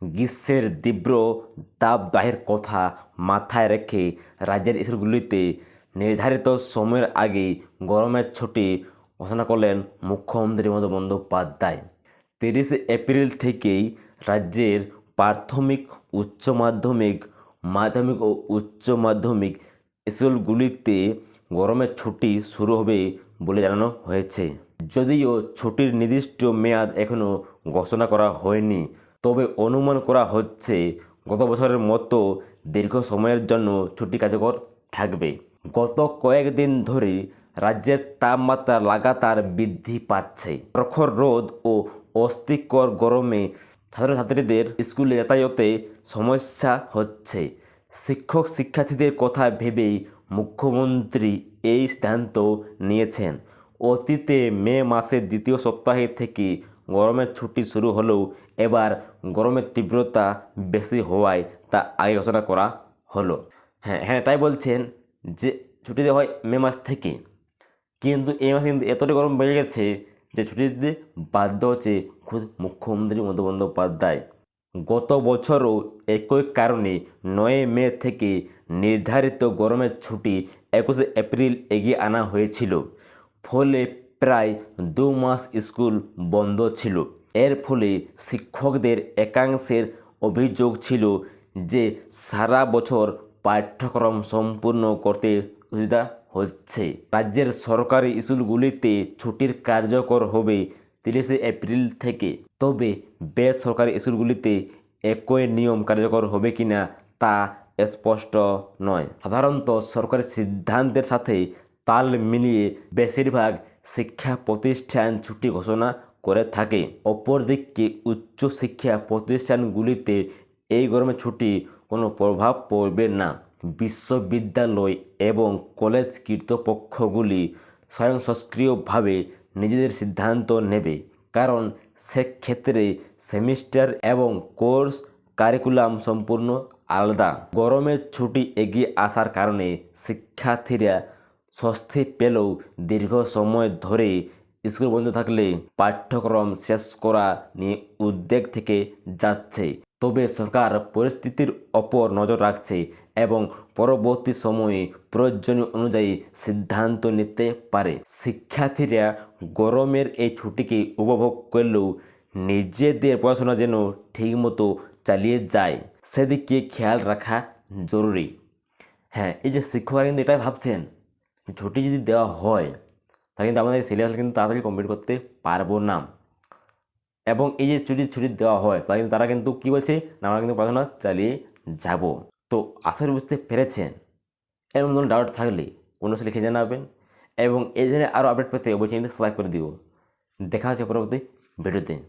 গ্রীষ্মের তীব্র দাবদাহের কথা মাথায় রেখে রাজ্যের স্কুলগুলিতে নির্ধারিত সময়ের আগে গরমের ছুটি ঘোষণা করলেন মুখ্যমন্ত্রী মমতা বন্দ্যোপাধ্যায়। 30 এপ্রিল থেকেই রাজ্যের প্রাথমিক, উচ্চ মাধ্যমিক, মাধ্যমিক ও উচ্চ মাধ্যমিক স্কুলগুলিতে গরমের ছুটি শুরু হবে বলে জানানো হয়েছে। যদিও ছুটির নির্দিষ্ট মেয়াদ এখনও ঘোষণা করা হয়নি, তবে অনুমান করা হচ্ছে গত বছরের মতো দীর্ঘ সময়ের জন্য ছুটি কার্যকর থাকবে। গত কয়েকদিন ধরে রাজ্যের তাপমাত্রা লাগাতার বৃদ্ধি পাচ্ছে। প্রখর রোদ ও অস্বস্তিকর গরমে ছাত্রছাত্রীদের স্কুলে যাতায়াতে সমস্যা হচ্ছে। শিক্ষক শিক্ষার্থীদের কথা ভেবেই মুখ্যমন্ত্রী এই সিদ্ধান্ত নিয়েছেন। অতীতে মে মাসের দ্বিতীয় সপ্তাহে থেকে গরমের ছুটি শুরু হলেও এবার গরমের তীব্রতা বেশি হওয়ায় তা আগে ঘোষণা করা হলো। হ্যাঁ, এটাই বলছেন যে ছুটি দেওয়া হয় মে মাস থেকে, কিন্তু এই মাসে কিন্তু এতটাই গরম বেড়ে গেছে যে ছুটি দিতে বাধ্য হচ্ছে খুদ মুখ্যমন্ত্রী মমতা বন্দ্যোপাধ্যায়। গত বছরও একই কারণে 9 মে থেকে নির্ধারিত গরমের ছুটি 21 এপ্রিল এগিয়ে আনা হয়েছিল। ফলে প্রায় 2 মাস স্কুল বন্ধ ছিল। এর ফলে শিক্ষকদের একাংশের অভিযোগ ছিল যে সারা বছর পাঠ্যক্রম সম্পূর্ণ করতে অসুবিধা হচ্ছে। রাজ্যের সরকারি স্কুলগুলিতে ছুটির কার্যকর হবে 30 এপ্রিল থেকে, তবে বেসরকারি স্কুলগুলিতে একই নিয়ম কার্যকর হবে কিনা তা স্পষ্ট নয়। সাধারণত সরকারি সিদ্ধান্তের সাথে তাল মিলিয়ে বেশিরভাগ শিক্ষা প্রতিষ্ঠান ছুটি ঘোষণা করে থাকে। অপরদিকে উচ্চশিক্ষা প্রতিষ্ঠানগুলিতে এই গরমের ছুটি কোনো প্রভাব পড়বে না। বিশ্ববিদ্যালয় এবং কলেজ কর্তৃপক্ষগুলি স্বয়ংক্রিয়ভাবে নিজেদের সিদ্ধান্ত নেবে, কারণ সেক্ষেত্রে সেমিস্টার এবং কোর্স কারিকুলাম সম্পূর্ণ আলাদা। গরমের ছুটি এগিয়ে আসার কারণে শিক্ষার্থীরা স্বস্তি পেলেও দীর্ঘ সময় ধরে স্কুল বন্ধ থাকলে পাঠ্যক্রম শেষ করা নিয়ে উদ্বেগ থেকে যাচ্ছে। তবে সরকার পরিস্থিতির ওপর নজর রাখছে এবং পরবর্তী সময়ে প্রয়োজনীয় অনুযায়ী সিদ্ধান্ত নিতে পারে। শিক্ষার্থীরা গরমের এই ছুটিকে উপভোগ করলেও নিজেদের পড়াশোনা যেন ঠিকমতো চালিয়ে যায় সেদিকে খেয়াল রাখা জরুরি। হ্যাঁ, এই যে শিক্ষকরা কিন্তু এটাই ভাবছেন যে ছুটি যদি দেওয়া হয় তাহলে কিন্তু আমাদের সিলেবাস কিন্তু তাড়াতাড়ি কমপ্লিট করতে পারবো না। এবং এই যে ছুটি দেওয়া হয় তাহলে কিন্তু তারা কিন্তু কী বলছে না, আমরা কিন্তু পড়াশোনা চালিয়ে যাব। তো আশা করি বুঝতে পেরেছেন। এমন কোনো ডাউট থাকলে অবশ্যই লিখে জানাবেন এবং এই ধরনের আরও আপডেট পেতে অবশ্যই সাবস্ক্রাইব করে দিব। দেখা হচ্ছে পরবর্তী ভিডিওতে।